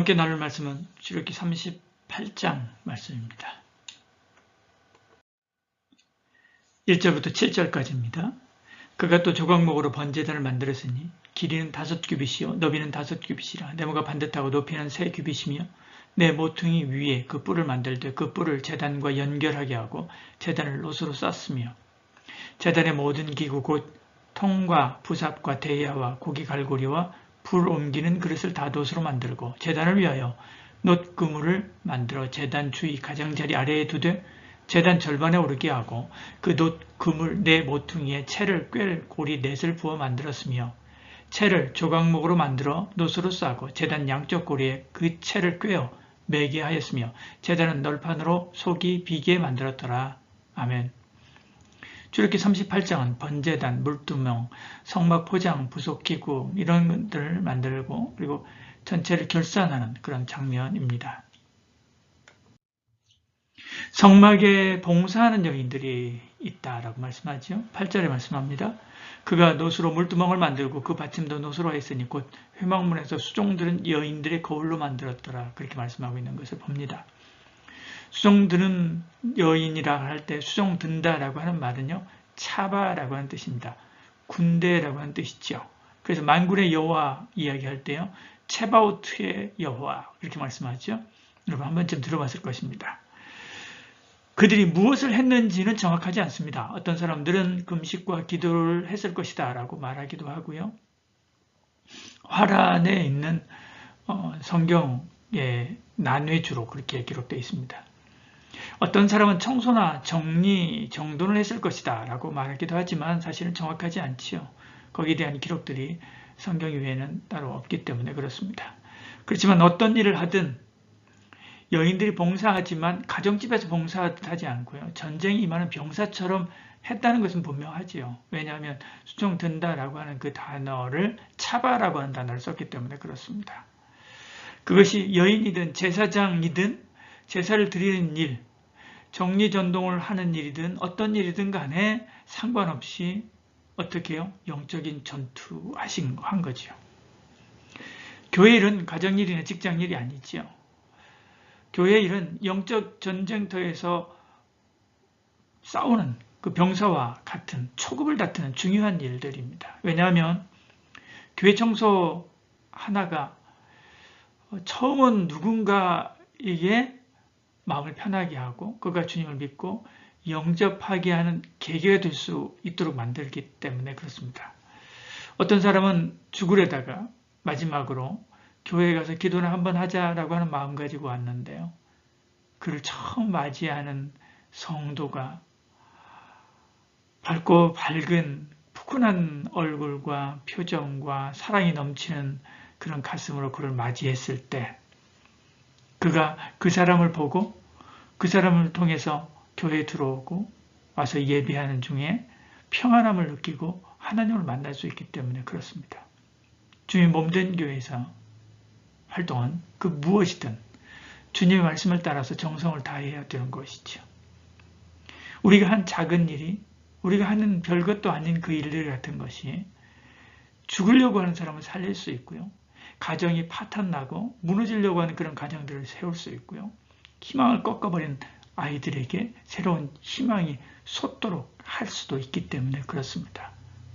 함께 나눌 말씀은 출애굽기 38장 말씀입니다. 1절부터 7절까지입니다. 그가 또 조각목으로 번제단을 만들었으니 길이는 5규빗이요 너비는 5규빗이라 네모가 반듯하고 높이는 3규빗이며 내 모퉁이 위에 그 뿔을 만들되 그 뿔을 제단과 연결하게 하고 제단을 노수로 쌌으며 제단의 모든 기구 곧 통과 부삽과 대야와 고기 갈고리와 불 옮기는 그릇을 다 놋으로 만들고 제단을 위하여 놋 그물을 만들어 제단 주위 가장자리 아래에 두되 제단 절반에 오르게 하고 그 놋 그물 네 모퉁이에 채를 꿰 고리 넷을 부어 만들었으며 채를 조각목으로 만들어 놋으로 싸고 제단 양쪽 고리에 그 채를 꿰어 매게 하였으며 제단은 널판으로 속이 비게 만들었더라. 아멘. 출애굽기 38장은 번제단, 물두멍, 성막 포장, 부속기구 이런 것들을 만들고 그리고 전체를 결산하는 그런 장면입니다. 성막에 봉사하는 여인들이 있다라고 말씀하죠. 8절에 말씀합니다. 그가 놋으로 물두멍을 만들고 그 받침도 놋으로 했으니 곧 회막문에서 수종들은 여인들의 거울로 만들었더라. 그렇게 말씀하고 있는 것을 봅니다. 수종드는 여인이라 할 때 수종든다라고 하는 말은요. 차바라고 하는 뜻입니다. 군대라고 하는 뜻이죠. 그래서 만군의 여호와 이야기할 때요. 체바오트의 여호와 이렇게 말씀하죠. 여러분 한 번쯤 들어봤을 것입니다. 그들이 무엇을 했는지는 정확하지 않습니다. 어떤 사람들은 금식과 기도를 했을 것이다 라고 말하기도 하고요. 화란에 있는 성경의 난회주로 그렇게 기록되어 있습니다. 어떤 사람은 청소나 정리, 정돈을 했을 것이다 라고 말하기도 하지만 사실은 정확하지 않지요. 거기에 대한 기록들이 성경 외에는 따로 없기 때문에 그렇습니다. 그렇지만 어떤 일을 하든 여인들이 봉사하지만 가정집에서 봉사하지 않고요. 전쟁이 임하는 병사처럼 했다는 것은 분명하지요. 왜냐하면 수종든다라고 하는 그 단어를 차바라고 하는 단어를 썼기 때문에 그렇습니다. 그것이 여인이든 제사장이든 제사를 드리는 일, 정리전동을 하는 일이든 어떤 일이든 간에 상관없이 어떻게 해요? 영적인 전투한 거지요. 교회 일은 가정일이나 직장일이 아니지요. 교회 일은 영적 전쟁터에서 싸우는 그 병사와 같은 초급을 다투는 중요한 일들입니다. 왜냐하면 교회 청소 하나가 처음은 누군가에게 마음을 편하게 하고 그가 주님을 믿고 영접하게 하는 계기가 될 수 있도록 만들기 때문에 그렇습니다. 어떤 사람은 죽으려다가 마지막으로 교회에 가서 기도를 한번 하자라고 하는 마음 가지고 왔는데요. 그를 처음 맞이하는 성도가 밝고 밝은 푸근한 얼굴과 표정과 사랑이 넘치는 그런 가슴으로 그를 맞이했을 때 그가 그 사람을 보고 그 사람을 통해서 교회에 들어오고 와서 예배하는 중에 평안함을 느끼고 하나님을 만날 수 있기 때문에 그렇습니다. 주님 몸된 교회에서 활동은 그 무엇이든 주님의 말씀을 따라서 정성을 다해야 되는 것이죠. 우리가 한 작은 일이 우리가 하는 별것도 아닌 그 일들 같은 것이 죽으려고 하는 사람을 살릴 수 있고요. 가정이 파탄나고 무너지려고 하는 그런 가정들을 세울 수 있고요. 희망을 꺾어버린 아이들에게 새로운 희망이 솟도록 할 수도 있기 때문에 그렇습니다.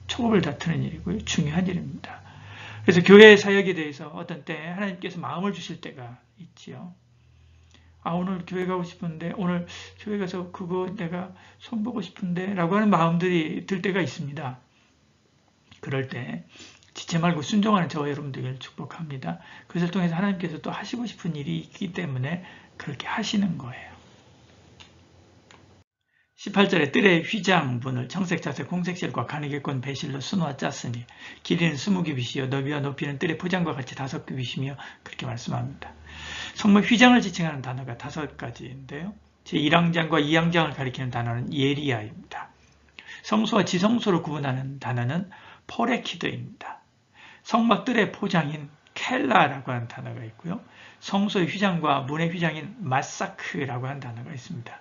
초급을 다투는 일이고요. 중요한 일입니다. 그래서 교회 사역에 대해서 어떤 때 하나님께서 마음을 주실 때가 있지요. 오늘 교회 가고 싶은데 오늘 교회 가서 그거 내가 손보고 싶은데 라고 하는 마음들이 들 때가 있습니다. 그럴 때 지체 말고 순종하는 저와 여러분들을 축복합니다. 그것을 통해서 하나님께서 또 하시고 싶은 일이 있기 때문에 그렇게 하시는 거예요. 18절에 뜰의 휘장분을 청색, 자색, 홍색 실과 가느개권, 배실로 수놓아 짰으니 길이는 20규빗이요 너비와 높이는 뜰의 포장과 같이 5규빗이며 그렇게 말씀합니다. 성막 휘장을 지칭하는 단어가 5가지인데요. 제1항장과 2항장을 가리키는 단어는 예리야입니다. 성소와 지성소를 구분하는 단어는 포레키드입니다. 성막 뜰의 포장인 켈라라고 하는 단어가 있고요. 성소의 휘장과 문의 휘장인 마사크라고 하는 단어가 있습니다.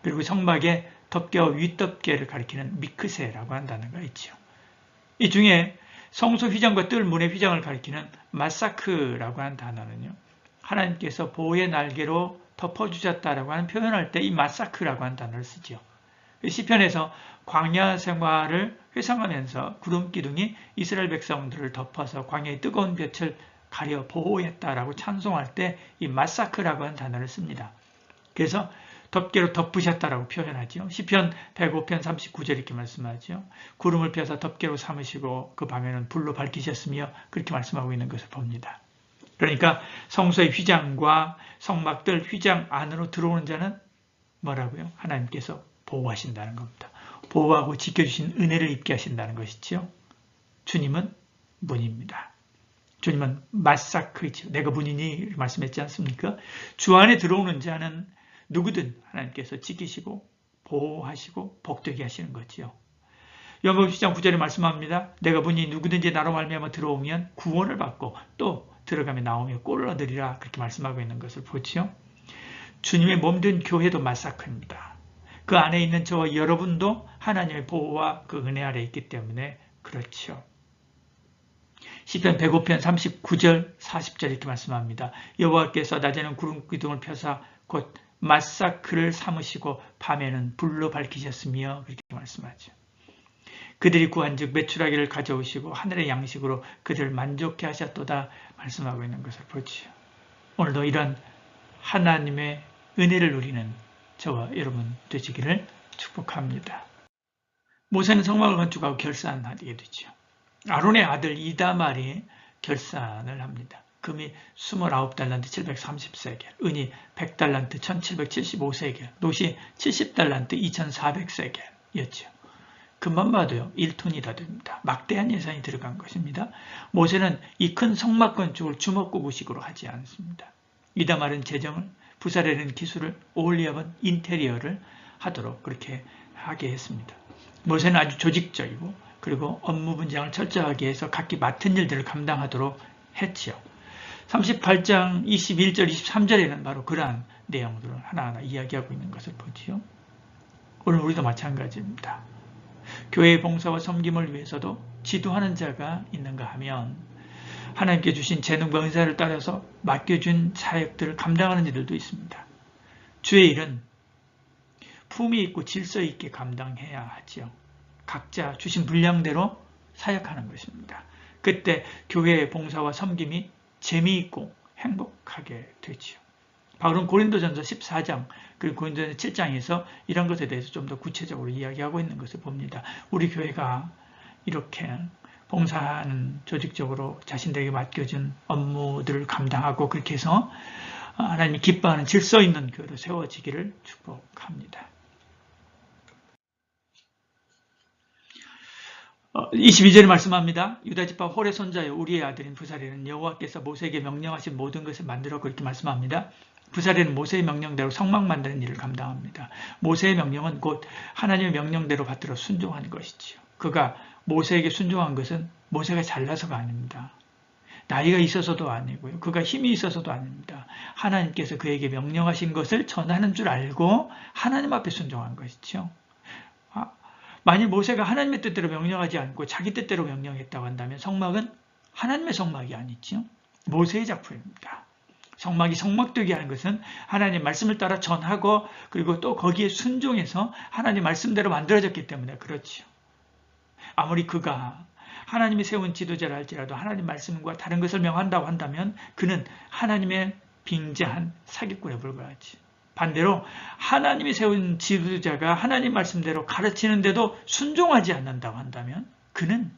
그리고 성막의 덮개와 윗덮개를 가리키는 미크세라고 하는 단어가 있죠. 이 중에 성소 휘장과 뜰 문의 휘장을 가리키는 마사크라고 하는 단어는요. 하나님께서 보호의 날개로 덮어주셨다라고 하는 표현할 때 이 마사크라고 하는 단어를 쓰죠. 시편에서 광야 생활을 회상하면서 구름 기둥이 이스라엘 백성들을 덮어서 광야의 뜨거운 빛을 가려 보호했다라고 찬송할 때 이 마사크라고 하는 단어를 씁니다. 그래서 덮개로 덮으셨다라고 표현하죠. 시편 105편 39절 이렇게 말씀하죠. 구름을 펴서 덮개로 삼으시고 그 밤에는 불로 밝히셨으며 그렇게 말씀하고 있는 것을 봅니다. 그러니까 성소의 휘장과 성막들 휘장 안으로 들어오는 자는 뭐라고요? 하나님께서 보호하신다는 겁니다. 보호하고 지켜주신 은혜를 입게 하신다는 것이죠. 주님은 문입니다. 주님은 마사크이죠. 내가 문이니 말씀했지 않습니까? 주 안에 들어오는 자는 누구든 하나님께서 지키시고 보호하시고 복되게 하시는 거지요. 요한복음 10장 9절에 말씀합니다. 내가 문이 누구든지 나로 말미암아 들어오면 구원을 받고 또 들어가며 나오며 꼴을 얻으리라 그렇게 말씀하고 있는 것을 보지요. 주님의 몸된 교회도 마사크입니다. 그 안에 있는 저와 여러분도 하나님의 보호와 그 은혜 아래 있기 때문에 그렇죠. 시편 105편 39절 40절 이렇게 말씀합니다. 여호와께서 낮에는 구름 기둥을 펴사 곧 마사크를 삼으시고 밤에는 불로 밝히셨으며 그렇게 말씀하죠. 그들이 구한즉 메추라기를 가져오시고 하늘의 양식으로 그들을 만족케 하셨도다 말씀하고 있는 것을 보지요. 오늘도 이런 하나님의 은혜를 누리는 저와 여러분 되시기를 축복합니다. 모세는 성막을 건축하고 결산하게 되죠. 아론의 아들 이다말이 결산을 합니다. 금이 29달란트 730세겔, 은이 100달란트 1775세겔, 놋이 70달란트 2400세겔이었죠. 금만 봐도요 1톤이나 됩니다. 막대한 예산이 들어간 것입니다. 모세는 이 큰 성막 건축을 주먹구구식으로 하지 않습니다. 이다말은 재정을, 부사렐은 기술을, 오홀리압은 인테리어를 하도록 그렇게 하게 했습니다. 모세는 아주 조직적이고 그리고 업무 분장을 철저하게 해서 각기 맡은 일들을 감당하도록 했지요. 38장 21절 23절에는 바로 그러한 내용들을 하나하나 이야기하고 있는 것을 보지요. 오늘 우리도 마찬가지입니다. 교회의 봉사와 섬김을 위해서도 지도하는 자가 있는가 하면 하나님께 주신 재능과 은사를 따라서 맡겨준 사역들을 감당하는 이들도 있습니다. 주의 일은 품위 있고 질서 있게 감당해야 하지요. 각자 주신 분량대로 사역하는 것입니다. 그때 교회의 봉사와 섬김이 재미있고 행복하게 되지요. 바울은 고린도전서 14장 그리고 고린도전서 7장에서 이런 것에 대해서 좀 더 구체적으로 이야기하고 있는 것을 봅니다. 우리 교회가 이렇게 봉사하는 조직적으로 자신들에게 맡겨진 업무들을 감당하고 그렇게 해서 하나님이 기뻐하는 질서 있는 교회로 세워지기를 축복합니다. 22절에 말씀합니다. 유다지파 홀의 손자여 우리의 아들인 부사렐은 여호와께서 모세에게 명령하신 모든 것을 만들어 그렇게 말씀합니다. 부사렐은 모세의 명령대로 성막 만드는 일을 감당합니다. 모세의 명령은 곧 하나님의 명령대로 받들어 순종하는 것이지요. 그가 모세에게 순종한 것은 모세가 잘나서가 아닙니다. 나이가 있어서도 아니고요. 그가 힘이 있어서도 아닙니다. 하나님께서 그에게 명령하신 것을 전하는 줄 알고 하나님 앞에 순종한 것이죠. 만일 모세가 하나님의 뜻대로 명령하지 않고 자기 뜻대로 명령했다고 한다면 성막은 하나님의 성막이 아니죠. 모세의 작품입니다. 성막이 성막되게 하는 것은 하나님 말씀을 따라 전하고 그리고 또 거기에 순종해서 하나님 말씀대로 만들어졌기 때문에 그렇죠. 아무리 그가 하나님이 세운 지도자라 할지라도 하나님 말씀과 다른 것을 명한다고 한다면 그는 하나님의 빙자한 사기꾼에 불과하지. 반대로 하나님이 세운 지도자가 하나님 말씀대로 가르치는데도 순종하지 않는다고 한다면 그는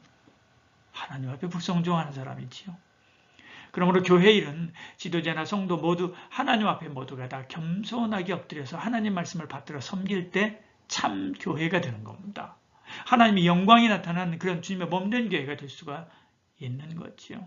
하나님 앞에 불순종하는 사람이지요. 그러므로 교회 일은 지도자나 성도 모두 하나님 앞에 모두가 다 겸손하게 엎드려서 하나님 말씀을 받들어 섬길 때 참 교회가 되는 겁니다. 하나님의 영광이 나타나는 그런 주님의 몸된 교회가 될 수가 있는 거지요.